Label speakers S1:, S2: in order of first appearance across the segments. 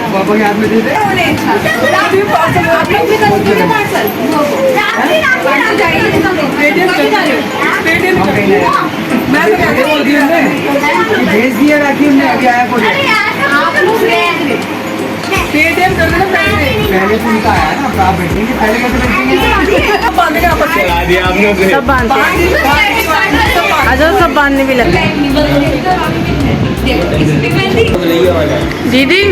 S1: पापा के हाथ में दे दे। मैं तो कहते बोल दिया भेज दिया राखी हमने अभी आया कोई पेटीएम कर देना पहले तो उनका आया ना आप बैठेंगे पहले कैसे बैठेंगे
S2: सब बांधते सब बांधने भी लगता है दीदी।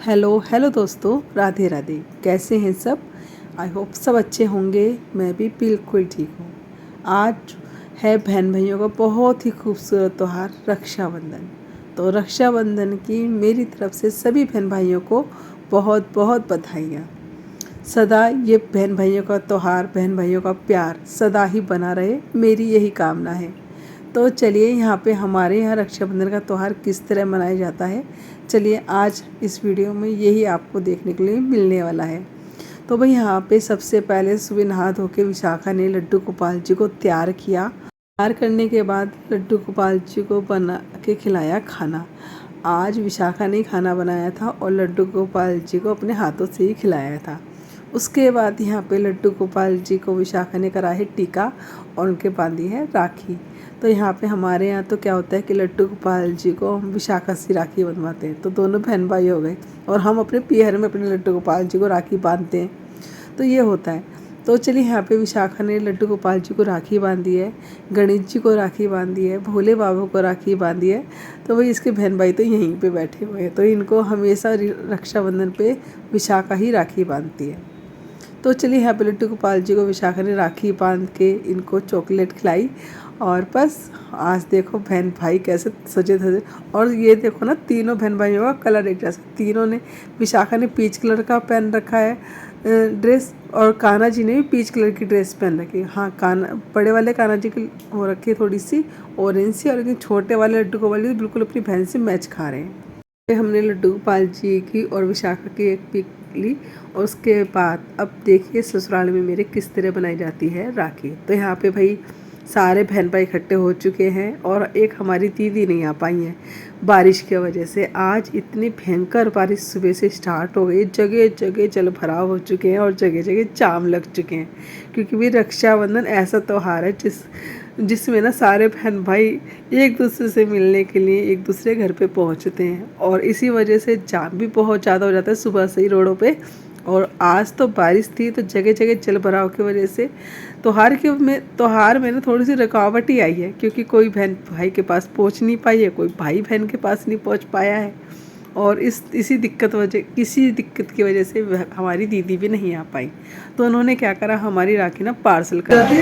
S3: हेलो दोस्तों, राधे राधे। कैसे हैं सब? आई होप सब अच्छे होंगे। मैं भी बिल्कुल ठीक हूँ। आज है बहन भाइयों का बहुत ही खूबसूरत त्यौहार रक्षाबंधन। तो रक्षाबंधन की मेरी तरफ से सभी बहन भाइयों को बहुत बहुत बधाइयाँ। सदा ये बहन भाइयों का त्यौहार, बहन भाइयों का प्यार सदा ही बना रहे, मेरी यही कामना है। तो चलिए यहाँ पे हमारे यहाँ रक्षाबंधन का त्यौहार किस तरह मनाया जाता है, चलिए आज इस वीडियो में यही आपको देखने के लिए मिलने वाला है। तो भाई यहाँ पे सबसे पहले सुबह नहा धो के विशाखा ने लड्डू गोपाल जी को तैयार किया। तैयार करने के बाद लड्डू गोपाल जी को बना के खिलाया खाना। आज विशाखा ने खाना बनाया था और लड्डू गोपाल जी को अपने हाथों से ही खिलाया था। उसके बाद यहाँ पे लड्डू गोपाल जी को विशाखा ने करा है टीका और उनके बांधी है राखी। तो यहाँ पे हमारे यहाँ तो क्या होता है कि लड्डू गोपाल जी को हम विशाखा से राखी बंधवाते हैं। तो दोनों बहन भाई हो गए और हम अपने पीहर में अपने लड्डू गोपाल जी को राखी बांधते हैं। तो ये होता है। तो चलिए यहाँ पे विशाखा ने लड्डू गोपाल जी को राखी बांधी है, गणेश जी को राखी बांधी है, भोले बाबा को राखी बांधी है। तो वही इसके बहन भाई तो यहीं पे बैठे हुए हैं। तो इनको हमेशा रक्षाबंधन पे विशाखा ही राखी बांधती है। तो चलिए यहाँ पे लड्डू गोपाल जी को विशाखा ने राखी बांध के इनको चॉकलेट खिलाई। और बस आज देखो बहन भाई कैसे सजे धजे। और ये देखो ना, तीनों बहन भाइयों का कलर एक जैसा। तीनों ने, विशाखा ने पीच कलर का पहन रखा है ड्रेस और कान्हा जी ने भी पीच कलर की ड्रेस पहन रखी है। हाँ, बड़े वाले कान्हा जी की हो रखी है थोड़ी सी ऑरेंज सी, और लेकिन छोटे वाले लड्डू गोपाल जी बिल्कुल अपनी बहन से मैच खा रहे हैं। हमने लड्डू गोपाल जी की और विशाखा की एक पिक ली। और उसके बाद अब देखिए ससुराल में मेरे किस तरह बनाई जाती है राखी। तो यहाँ पे भाई सारे बहन भाई इकट्ठे हो चुके हैं और एक हमारी दीदी नहीं आ पाई है बारिश की वजह से। आज इतनी भयंकर बारिश सुबह से स्टार्ट हो गई, जगह जगह जल भराव हो चुके हैं और जगह जगह जाम लग चुके हैं। क्योंकि भी रक्षाबंधन ऐसा त्यौहार है जिसमें ना सारे बहन भाई एक दूसरे से मिलने के लिए एक दूसरे घर पे पहुंचते हैं। और इसी वजह से जाम भी बहुत ज़्यादा हो जाता है सुबह से ही रोडों पे। और आज तो बारिश थी तो जगह जगह जल भराव की वजह से त्यौहार में ना थोड़ी सी रुकावट ही आई है। क्योंकि कोई बहन भाई के पास पहुंच नहीं पाई है, कोई भाई बहन के पास नहीं पहुंच पाया है। और इसी दिक्कत की वजह से हमारी दीदी भी नहीं आ पाई। तो उन्होंने क्या करा, हमारी राखी ना पार्सल कर दी।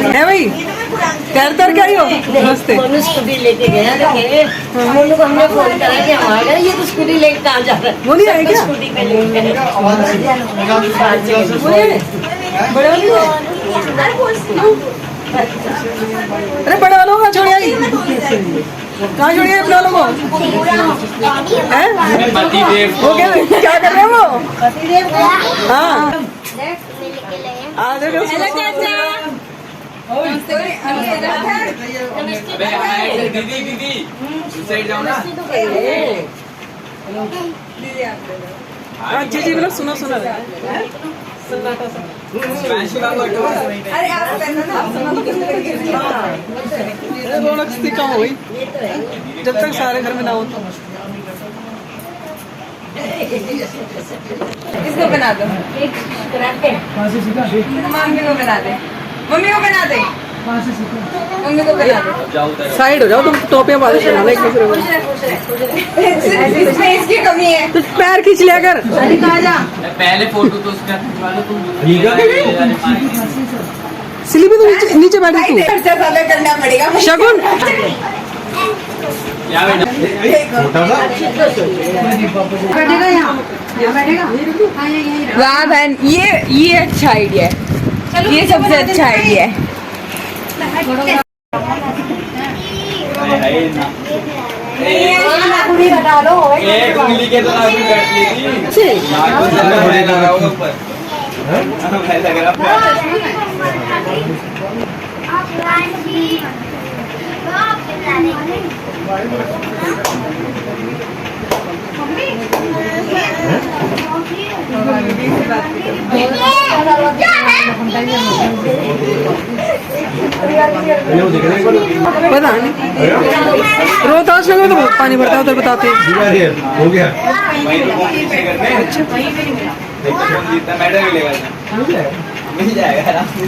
S3: है भाई कर क्या हो नमस्ते।
S4: स्कूटी लेके गया मोनू को हमने फोन करा कि हम आ गए, ये तो स्कूटी लेके कहाँ जा रहा है?
S3: वो नहीं आए क्या?
S4: स्कूटी पे लेके
S3: बड़े वाली अरे बड़े वालों को छोड़िए, कहाँ छोड़िए अपने वालों को? वो क्या कर रहे हैं वो? हाँ
S1: दीदी साइड जाओ ना।
S3: जी जी, मतलब सुनो रौनक कम हो गई जब तक सारे घर में ना हो।
S2: इसको बना दो, मम्मी को बना दे, मम्मी को बना दे, मम्मी को बना दे।
S3: साइड हो जाओ तुम, टोपियां बांध के एक दूसरे को।
S2: इसकी कमी है
S3: तो पैर खींच लिया कर।
S1: पहले फोटो तो उसका खिंचवा लो तुम।
S3: स्लीपी तो नीचे बैठी तू।
S2: खर्चा ज्यादा करना पड़ेगा
S3: शगुन
S2: बैठेगा यहाँ बैठेगा। वाह बहन, ये अच्छा आइडिया है, ये सबसे अच्छा आइडिया है।
S4: पूरी हटा लो
S5: एक उंगली के तो नाक में बैठ ली थी। नाक में ज्यादा बड़े लग रहा होगा ऊपर। मैं लग रहा
S3: पता नहीं रोहतास नगर तो बहुत पानी भरता है उधर बताते हैं।
S1: हो गया
S5: वहीं तो पीछे करते हैं। देखो कौन जीतता, मैडम मिलेगा ना। मिल जाएगा आराम से।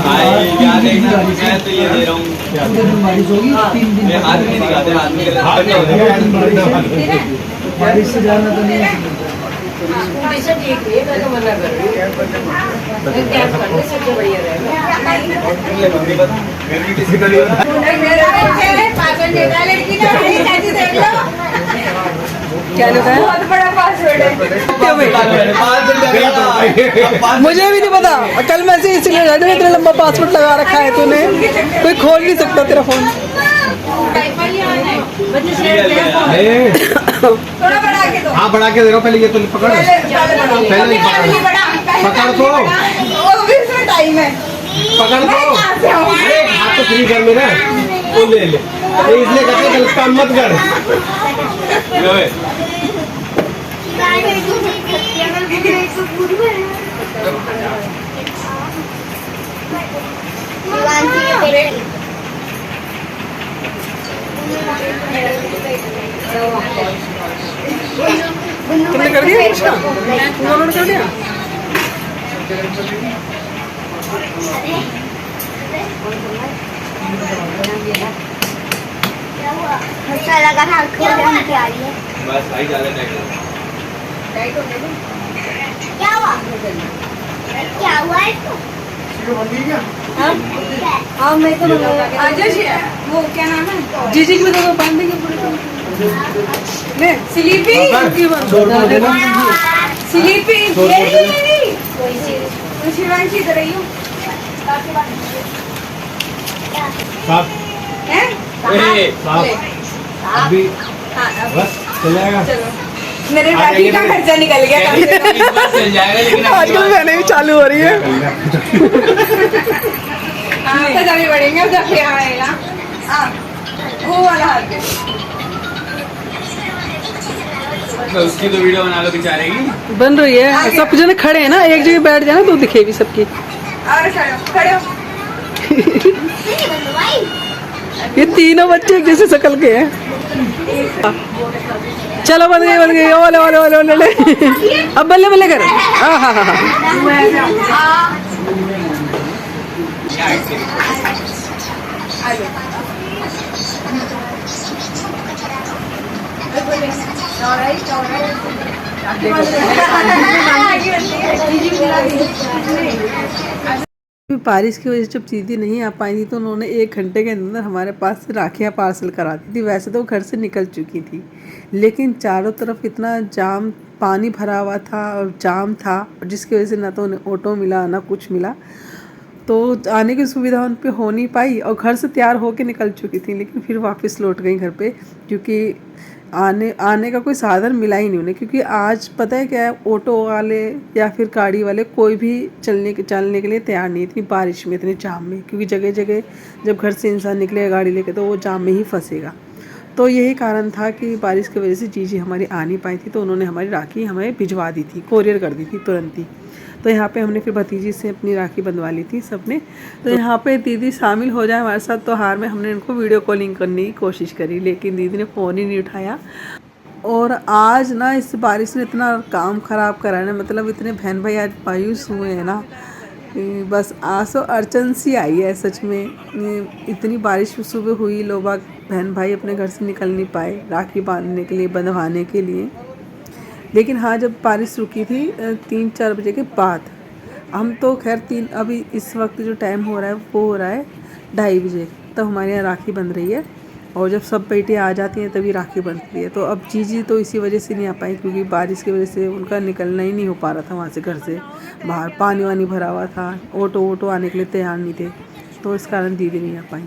S5: भाई क्या देखना, मैं तो ये दे रहा हूँ। ये हाथ में नहीं दिखाते, हाथ में
S1: बारिश से जाना तो नहीं है। किसी को नहीं पता।
S3: क्या लिखा है?
S2: बहुत बड़ा पासवर्ड है।
S3: क्या भाई? मुझे भी नहीं पता। कल मैं से इसलिए इतना लंबा पासवर्ड लगा रखा है तूने, कोई खोल नहीं सकता तेरा फोन।
S2: थोड़ा बढ़ा के दो।
S1: हाँ बढ़ा के दे रहा हूँ, पहले ये तो पकड़।
S2: पहले
S1: पकड़ तो।
S2: इसमें टाइम है।
S1: पकड़
S2: मैं
S1: दो।
S2: कहाँ से आऊँ?
S1: अरे हाथ तो फ्री कर मेरा, वो ले ले। ये इसलिए कहते हैं गलत काम मत कर।
S3: तुमने कर दिया इसका? तुमने कर दिया?
S6: अच्छा लगा था क्या
S5: बस भाई ज्यादा टाइट हो।
S6: क्या हुआ क्या हुआ इसको
S2: हाँ मैं तो वो क्या नाम है?
S3: जी जी में तो बांध देंगे पूरे।
S2: स्लीपी स्लीपी शिवांशी इधर आई हूँ।
S1: साफ
S2: हैं?
S1: साफ अभी बस चल जाएगा।
S2: चलो मेरे राखी का खर्चा निकल गया कम से कम।
S5: चल जाएगा लेकिन
S3: आजकल बहनें भी चालू हो रही है।
S2: हाँ तो जब बढ़ेंगे जब यहाँ आएगा। हाँ वो वाला हाथ पे।
S5: तो उसकी तो वीडियो बना लो बेचारे की।
S3: बन रही है, सब जने खड़े हैं ना, एक जगह बैठ जाना तो दिखेगी सबकी।
S2: और खड़े हो।
S3: ये तीनों बच्चे एक जैसे शकल के हैं। चलो बन गई ओले ओले ओले ओले ओले। अब बल्ले बल्ले कर। हाँ हाँ हाँ बारिश की वजह से जब दीदी नहीं आ पाई थी तो उन्होंने 1 घंटे के अंदर हमारे पास से राखियाँ पार्सल करा दी थी। वैसे तो वो घर से निकल चुकी थी, लेकिन चारों तरफ इतना जाम, पानी भरा हुआ था और जाम था, जिसकी वजह से ना तो उन्हें ऑटो मिला ना कुछ मिला, तो आने की सुविधा उन पर हो नहीं पाई। और घर से तैयार होके निकल चुकी थी, लेकिन फिर वापस लौट गई घर पे, क्योंकि आने का कोई साधन मिला ही नहीं उन्हें। क्योंकि आज पता है क्या है, ऑटो वाले या फिर गाड़ी वाले कोई भी चलने के लिए तैयार नहीं, इतनी बारिश में, इतने जाम में। क्योंकि जगह जगह जब घर से इंसान निकलेगा गाड़ी लेके तो वो जाम में ही फंसेगा। तो यही कारण था कि बारिश की वजह से जीजी हमारी आ नहीं पाई थी, तो उन्होंने हमारी राखी हमें भिजवा दी थी, कोरियर कर दी थी तुरंत ही। तो यहाँ पे हमने फिर भतीजी से अपनी राखी बंधवा ली थी सबने। तो यहाँ पे दीदी शामिल हो जाए हमारे साथ त्योहार में, हमने इनको वीडियो कॉलिंग करने की कोशिश करी, लेकिन दीदी ने फ़ोन ही नहीं उठाया। और आज ना इस बारिश ने इतना काम ख़राब करा है ना, मतलब इतने बहन भाई आज मायूस हुए हैं ना बस आसो अड़चन सी आई है सच में। इतनी बारिश सुबह हुई, लोग बाग बहन भाई अपने घर से निकल नहीं पाए राखी बांधने के लिए, बंधवाने के लिए। लेकिन हाँ, जब बारिश रुकी थी 3-4 बजे के बाद, हम तो खैर अभी इस वक्त जो टाइम हो रहा है वो हो रहा है 2:30 बजे, तब हमारे यहाँ राखी बंध रही है। और जब सब बेटे आ जाती हैं तभी राखी बनती है। तो अब जीजी तो इसी वजह से नहीं आ पाई, क्योंकि बारिश की वजह से उनका निकलना ही नहीं हो पा रहा था वहाँ से, घर से बाहर पानी वानी भरा हुआ था, ऑटो आने के लिए तैयार नहीं थे, तो इस कारण दीदी नहीं आ पाई।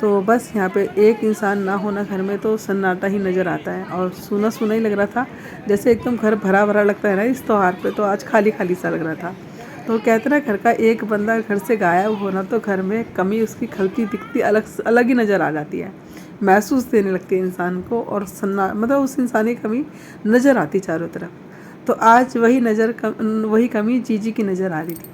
S3: तो बस यहाँ पे एक इंसान ना होना घर में तो सन्नाटा ही नज़र आता है, और सूना सूना ही लग रहा था, जैसे एकदम घर भरा भरा लगता है ना इस त्यौहार पे, तो आज खाली खाली सा लग रहा था। तो कहते ना, घर का एक बंदा घर से गायब होना तो घर में कमी उसकी खलती दिखती अलग ही नज़र आ जाती है, महसूस देने लगती है इंसान को, और मतलब उस इंसान की कमी नज़र आती चारों तरफ। तो आज वही कमी जीजी की नज़र आ रही थी।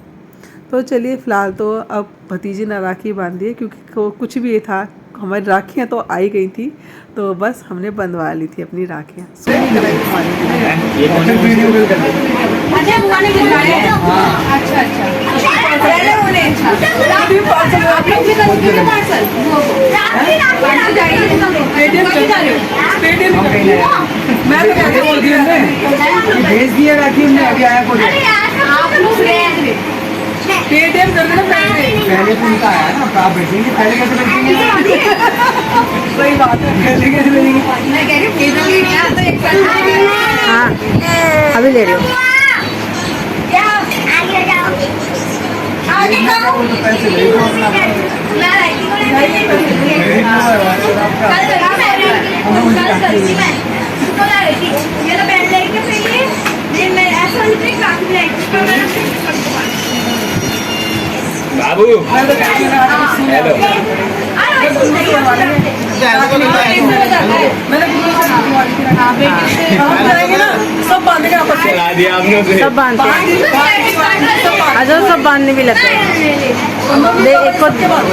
S3: तो चलिए, फ़िलहाल तो अब भतीजी ने राखी बांध दी है, क्योंकि कुछ भी था, हमारी राखियाँ तो आई गई थी, तो बस हमने बंधवा ली थी अपनी राखियाँ।
S2: अच्छा बुआ ने भिजवाया है। अच्छा पहले उन्हें आप लोग भी कर सकते हैं पार्सल। पार्सल जाएगी
S1: मैं तो कैसे बोल दी हमने, भेज दिया राखी हमने, अभी आया कोई।
S2: आप लोग पेटीएम कर देना
S1: पहले तो उनका आया ना, आप भेजेंगे, पहले कैसे भेजेंगे?
S2: सही बात है,
S1: पहले कैसे भेजेंगे?
S2: मैं कह रही हूँ भेजोगी क्या, तो एक
S4: हाँ अभी ले रही हूँ।
S2: क्या
S6: आगे जाओ।
S2: आगे जाओ।
S1: वो तो पैसे भेजो अपना।
S6: मैं राखी को नहीं कल करती मैं इसको ला रही थी, ये तो पहन लेके फिर ये मैं ऐसा नहीं राखी लाई
S5: बाबू हेलो
S2: सब बांधेंगे आपस में।
S5: चला दिया आपने उसे।
S4: सब बांधते हैं, अच्छा सब बांधने भी लगते हैं। एक को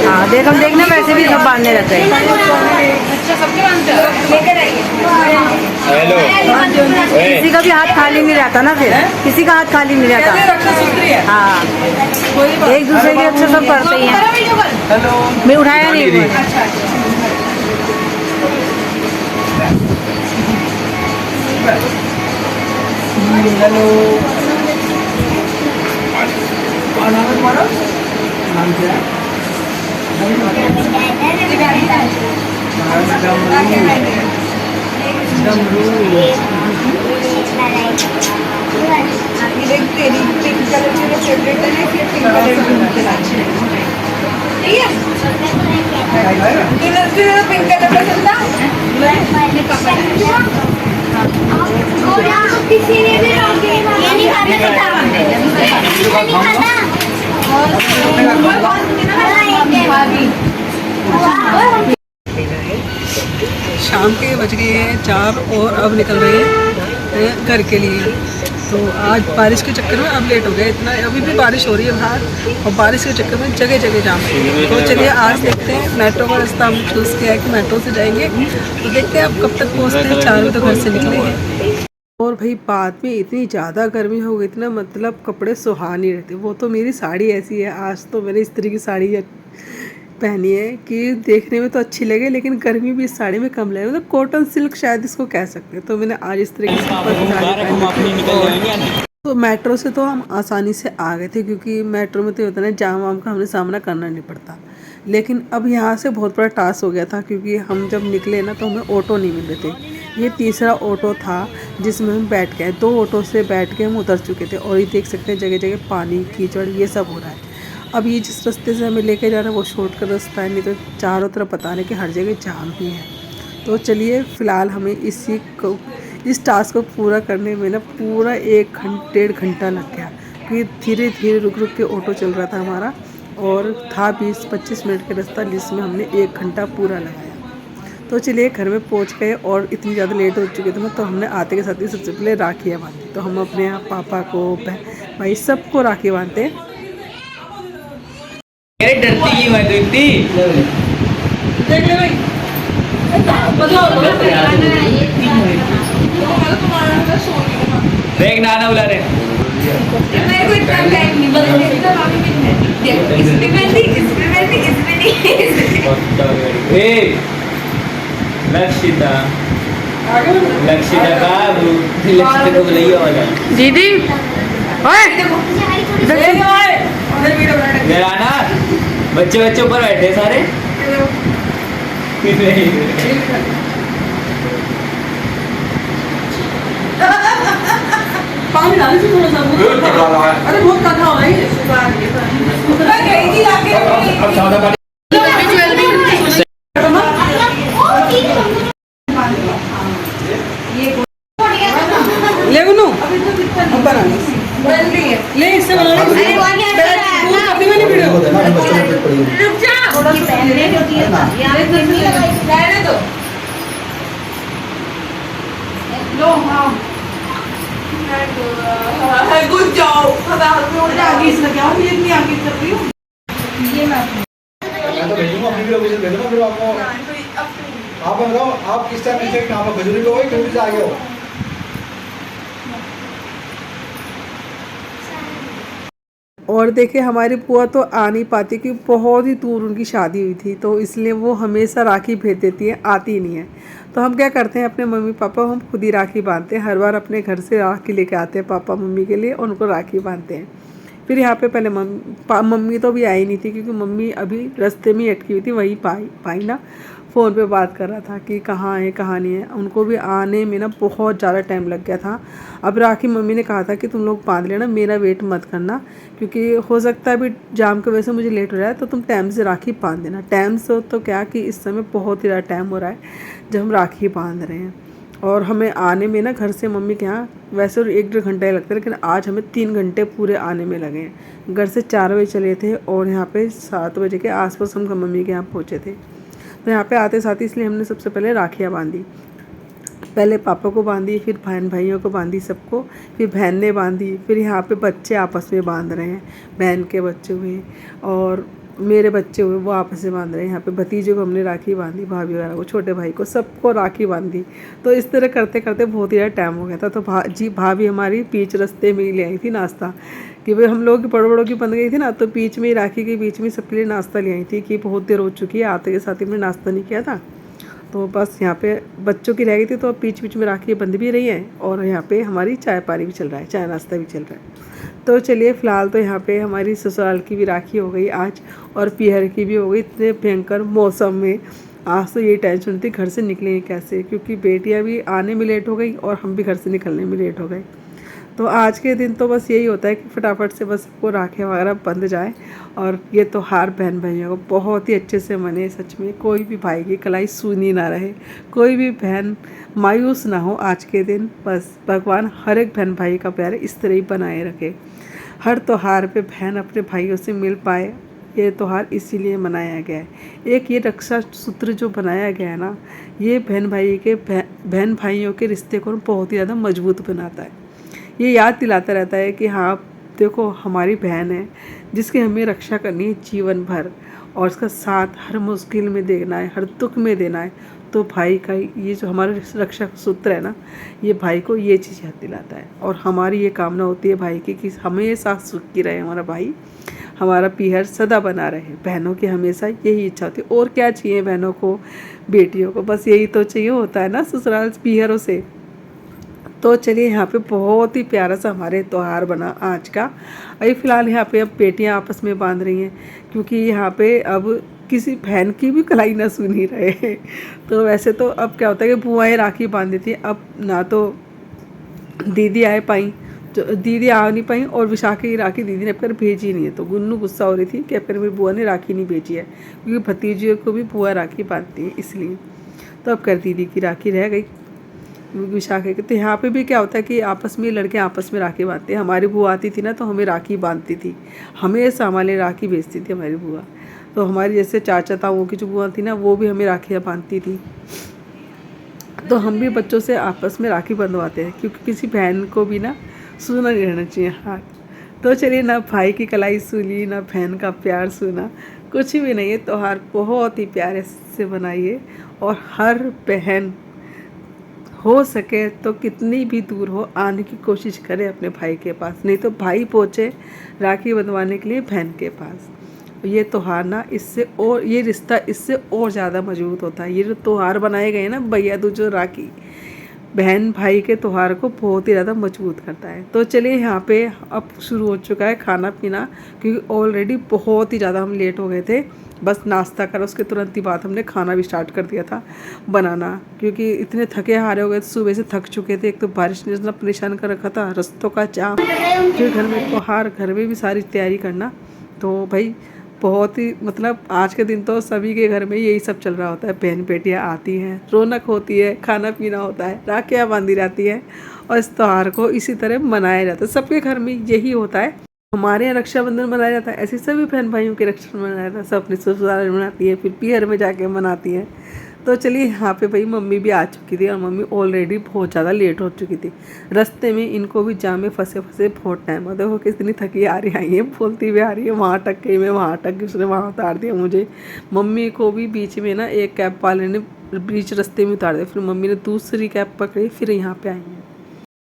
S4: हाँ देख, हम देखना वैसे भी सब बांधने लगते हैं।
S2: अच्छा सबके बांधते हैं, लेकर आइए।
S5: हेलो
S4: किसी का भी हाथ खाली नहीं रहता ना, फिर किसी का हाथ खाली नहीं
S2: कैसे
S4: रहता।
S2: रक्षा सूत्री है।
S4: हाँ, एक दूसरे की रक्षा सब करते ही हैं।
S1: हेलो,
S4: मैं उठाया नहीं फोन।
S2: अच्छा
S1: हेलो, और नाम है तुम्हारा? नाम क्या है? डमरू।
S2: तेरी पिंक कलर की जो फेवरेट है, पिंक कलर की अच्छी है। ठीक है, तुझे पिंक कलर पसंद
S6: किसी ने भी ये नहीं खाता,
S3: शाम के बज गए हैं 4 और अब निकल रहे हैं घर के लिए। तो आज बारिश के चक्कर में अब लेट हो गया इतना, अभी भी बारिश हो रही है बाहर, और बारिश के चक्कर में जगह जगह जाम है। तो चलिए आज देखते हैं, मेट्रो का रास्ता हम चूज़ किया है कि मेट्रो से जाएंगे, तो देखते हैं अब कब तक पहुँचते हैं। 4 बजे तो घर से निकले हैं। और भाई बाद में इतनी ज़्यादा गर्मी हो गई थी ना, मतलब कपड़े सुहा नहीं रहते। वो तो मेरी साड़ी ऐसी है, आज तो मैंने इस तरह की साड़ी पहनी है कि देखने में तो अच्छी लगे, लेकिन गर्मी भी इस साड़ी में कम लगे, मतलब कॉटन सिल्क शायद इसको कह सकते हैं। तो मैंने आज इस तरीके से तो मेट्रो से तो हम आसानी से आ गए थे, क्योंकि मेट्रो में तो होता है जाम वाम का हमें सामना करना नहीं पड़ता। लेकिन अब यहाँ से बहुत बड़ा टास्क हो गया था, क्योंकि हम जब निकले ना तो हमें ऑटो नहीं मिल रहे थे। ये तीसरा ऑटो था जिसमें हम बैठ गए, 2 ऑटो से बैठ के हम उतर चुके थे, और ये देख सकते हैं जगह जगह पानी कीचड़ ये सब हो रहा है। अब ये जिस रास्ते से हमें लेके जा रहा है वो शॉर्टकट रास्ता है, नहीं तो चारों तरफ पता नहीं कि हर जगह जाम ही है। तो चलिए फ़िलहाल हमें इस टास्क को पूरा करने में ना पूरा 1-1.5 घंटा लग गया, क्योंकि धीरे धीरे रुक रुक के ऑटो चल रहा था हमारा, और था 20-25 मिनट का रास्ता जिसमें हमने 1 घंटा पूरा लगाया। तो चलिए घर में पहुंच गए, और इतनी ज़्यादा लेट हो चुके थे ना, तो हमने आते के साथ ही सबसे पहले राखियाँ बांधी। तो हम अपने यहाँ पापा को, भाई सबको राखी बांधते हैं।
S5: डरती की मैं तो इतनी
S2: देख ले भाई,
S5: देख नाना बुला रहे।
S2: मेरे को इतना टाइम नहीं बदलने का मामी भी है देखो इसमें मेहंदी इसमें नहीं
S5: ए लक्षिता लक्षिता का लक्षिता को बुलाइए वाला
S4: दीदी ओए
S5: इधर आना बच्चे बच्चे ऊपर बैठे सारे
S3: पानी डाले से थोड़ा सा अरे बहुत कथा हो रही है
S2: मैं गई थी आके
S5: अब ज्यादा
S3: ले गुनू अब बना ले इससे बना ले अभी मैंने वीडियो
S2: रुक जा रहने दो लो हाँ गुड जॉब
S3: आगे इसमें क्या हो इतनी आगे कर रही हूँ
S2: ये मैं
S1: मैं तो भेजूंगा अपनी भी लोकेशन भेजूंगा फिर आपको आप बताओ आप किस टाइम से कहाँ पर खजूरी पे हो क्यों से आगे हो
S3: और देखिए हमारी बुआ तो आ नहीं पाती क्योंकि बहुत ही दूर उनकी शादी हुई थी, तो इसलिए वो हमेशा राखी भेज देती है, आती ही नहीं है। तो हम क्या करते हैं अपने मम्मी पापा हम खुद ही राखी बांधते हैं। हर बार अपने घर से राखी लेके आते हैं पापा मम्मी के लिए, उनको राखी बांधते हैं। फिर यहाँ पे पहले मम्मी तो भी आई नहीं थी क्योंकि मम्मी अभी रास्ते में ही अटकी हुई थी, वही पाई ना फ़ोन पे बात कर रहा था कि कहाँ है कहाँ नहीं है। उनको भी आने में ना बहुत ज़्यादा टाइम लग गया था। अब राखी मम्मी ने कहा था कि तुम लोग बांध लेना, मेरा वेट मत करना क्योंकि हो सकता है अभी जाम की वजह से मुझे लेट हो रहा है, तो तुम टाइम से राखी बांध देना। टाइम से तो क्या कि इस समय बहुत ही ज़्यादा टाइम हो रहा है जब हम राखी बांध रहे हैं। और हमें आने में ना घर से मम्मी के यहाँ वैसे 1-1.5 घंटे लगते हैं, लेकिन आज हमें 3 घंटे पूरे आने में लगे हैं। घर से 4 बजे चले थे और यहाँ पे 7 बजे के आसपास हम मम्मी के यहाँ पहुँचे थे। तो यहाँ पे आते साथ ही इसलिए हमने सबसे पहले राखियाँ बांधी। पहले पापा को बांधी, फिर बहन भाइयों को बांधी सबको, फिर बहन ने बांधी, फिर यहाँ पे बच्चे आपस में बांध रहे हैं। बहन के बच्चे हुए और मेरे बच्चे हुए वो आपस में बांध रहे हैं। यहाँ पे भतीजे को हमने राखी बांधी, भाभी वगैरह को, छोटे भाई को, सबको राखी बांधी। तो इस तरह करते करते बहुत ही ज़्यादा टाइम हो गया था। तो भाभी हमारी बीच रास्ते में ही ले आई थी नाश्ता कि भाई हम लोग बड़ों की बन गई थी ना, तो बीच में राखी के बीच में सबके लिए नाश्ता ले आई थी कि बहुत देर हो चुकी है, आते के साथ ही हमने नाश्ता नहीं किया था। तो बस यहाँ पे बच्चों की रह गई थी, तो बीच बीच में राखी बंद भी रही है और यहाँ पे हमारी चाय पानी भी चल रहा है, चाय नाश्ता भी चल रहा है। तो चलिए फ़िलहाल तो यहाँ पे हमारी ससुराल की भी राखी हो गई आज और पीहर की भी हो गई। इतने भयंकर मौसम में आज तो ये टेंशन थी घर से निकलेंगे कैसे, क्योंकि बेटियाँ भी आने में लेट हो गई और हम भी घर से निकलने में लेट हो गए। तो आज के दिन तो बस यही होता है कि फटाफट से बस सबको राखी वगैरह बंध जाए और ये त्योहार बहन भाइयों को बहुत ही अच्छे से मने। सच में कोई भी भाई की कलाई सूनी ना रहे, कोई भी बहन मायूस ना हो आज के दिन। बस भगवान हर एक बहन भाई का प्यार इस तरह ही बनाए रखे। हर त्योहार पे बहन अपने भाइयों से मिल पाए, ये त्यौहार इसीलिए मनाया गया है। एक ये रक्षा सूत्र जो बनाया गया है ना, ये बहन भाइयों के रिश्ते को बहुत ही ज़्यादा मजबूत बनाता है। ये याद दिलाता रहता है कि हाँ देखो हमारी बहन है जिसकी हमें रक्षा करनी है जीवन भर और उसका साथ हर मुश्किल में देना है, हर दुख में देना है। तो भाई का ये जो हमारा रक्षा सूत्र है ना, ये भाई को ये चीज़ याद दिलाता है। और हमारी ये कामना होती है भाई की कि हमेशा सुखी रहे हमारा भाई, हमारा पीहर सदा बना रहे। बहनों की हमेशा यही इच्छा होती है। और क्या चाहिए बहनों को, बेटियों को, बस यही तो चाहिए होता है ना ससुराल पीहरों से। तो चलिए यहाँ पे बहुत ही प्यारा सा हमारे त्यौहार बना आज का। अभी फ़िलहाल यहाँ पे अब बेटियाँ आपस में बांध रही हैं क्योंकि यहाँ पे अब किसी बहन की भी कलाई ना सुन ही रहे। तो वैसे तो अब क्या होता है कि बुआएँ राखी बांध देती हैं, अब ना तो दीदी आ नहीं पाई और विशाखी की राखी दीदी ने अब कर भेजी नहीं है। तो गुन्नू गुस्सा हो रही थी कि अब कर मेरी बुआ ने राखी नहीं भेजी है, क्योंकि भतीजियों को भी बुआ राखी बांधती है इसलिए। तो अब कर दीदी की राखी रह गई विशाखी के। तो यहाँ पे भी क्या होता है कि आपस में लड़के आपस में राखी बांधते हैं। हमारी बुआ आती थी ना तो हमें राखी बांधती थी, हमेशा हमारे राखी भेजती थी हमारी बुआ। तो हमारी जैसे चाचा ताऊओं की जो बुआ थी ना, वो भी हमें राखियाँ बांधती थी। तो हम भी बच्चों से आपस में राखी बंधवाते हैं क्योंकि किसी बहन को भी ना सूना नहीं रहना चाहिए हाथ। तो चलिए ना भाई की कलाई सूली, ना बहन का प्यार सूना, कुछ भी नहीं है। त्यौहार बहुत ही प्यारे से बनाइए और हर बहन हो सके तो कितनी भी दूर हो आने की कोशिश करें अपने भाई के पास, नहीं तो भाई पहुँचे राखी बंधवाने के लिए बहन के पास। ये त्योहार ना इससे और ये रिश्ता इससे और ज़्यादा मजबूत होता है। ये जो त्योहार बनाए गए ना भैया दूज और राखी, बहन भाई के त्योहार को बहुत ही ज़्यादा मजबूत करता है। तो चलिए यहाँ पे अब शुरू हो चुका है खाना पीना, क्योंकि ऑलरेडी बहुत ही ज़्यादा हम लेट हो गए थे। बस नाश्ता करा उसके तुरंत ही बाद हमने खाना भी स्टार्ट कर दिया था बनाना, क्योंकि इतने थके हारे हो गए थे, सुबह से थक चुके थे। एक तो बारिश ने इतना परेशान कर रखा था, रास्तों का जाम, फिर घर में त्योहार, घर में भी सारी तैयारी करना। तो भाई बहुत ही मतलब आज के दिन तो सभी के घर में यही सब चल रहा होता है। बहन बेटियाँ आती हैं, रौनक होती है, खाना पीना होता है, राखियाँ बांधी जाती है और इस त्यौहार को इसी तरह मनाया जाता है। सबके घर में यही होता है। हमारे यहाँ रक्षाबंधन मनाया जाता है, ऐसे सभी बहन भाइयों के रक्षाबंधन मनाया जाता है। सब अपने ससुराल में मनाती है, फिर पीहर में जाके मनाती है। तो चलिए यहाँ पे भाई मम्मी भी आ चुकी थी और मम्मी ऑलरेडी बहुत ज़्यादा लेट हो चुकी थी। रास्ते में इनको भी जाम में फंसे बहुत टाइम हो। देखो कितनी थकी आ रही आई है, बोलती हुई आ रही है, वहाँ अटक गई, मैं वहाँ अटक गई, उसने वहाँ उतार दिया मुझे। मम्मी को भी बीच में ना एक कैब वाले ने बीच रास्ते में उतार दिया, फिर मम्मी ने दूसरी कैब पकड़ी, फिर यहाँ पर आई हैं।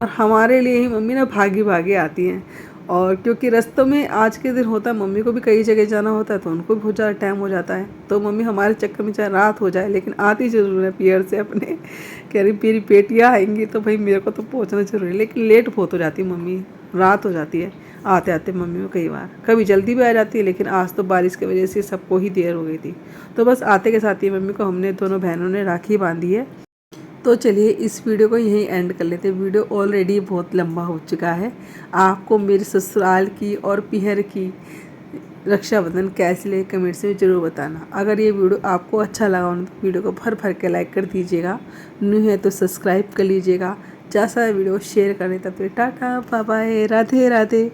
S3: और हमारे लिए ही मम्मी ना भागी भागी आती हैं। और क्योंकि रास्तों में आज के दिन होता है, मम्मी को भी कई जगह जाना होता है, तो उनको भी बहुत ज़्यादा टाइम हो जाता है। तो मम्मी हमारे चक्कर में चाहे रात हो जाए लेकिन आती ज़रूर है पीहर से अपने, कह रही मेरी बेटियाँ आएंगी तो भाई मेरे को तो पहुंचना ज़रूरी है। लेकिन लेट बहुत हो जाती है मम्मी, रात हो जाती है आते आते मम्मी में कई बार। कभी जल्दी भी आ जाती है, लेकिन आज तो बारिश की वजह से सबको ही देर हो गई थी। तो बस आते के साथ ही मम्मी को हमने दोनों बहनों ने राखी बांधी है। तो चलिए इस वीडियो को यहीं एंड कर लेते हैं। वीडियो ऑलरेडी बहुत लंबा हो चुका है। आपको मेरे ससुराल की और पीहर की रक्षाबंधन कैसे लगे कमेंट्स में ज़रूर बताना। अगर ये वीडियो आपको अच्छा लगा हो तो वीडियो को भर के लाइक कर दीजिएगा, न्यू है तो सब्सक्राइब कर लीजिएगा, जैसा वीडियो शेयर करें। तब फिर tata bye bye, Radhe Radhe.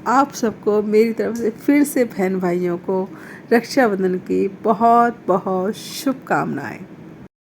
S3: आप सबको मेरी तरफ से फिर से बहन भाइयों को रक्षाबंधन की बहुत बहुत शुभकामनाएँ।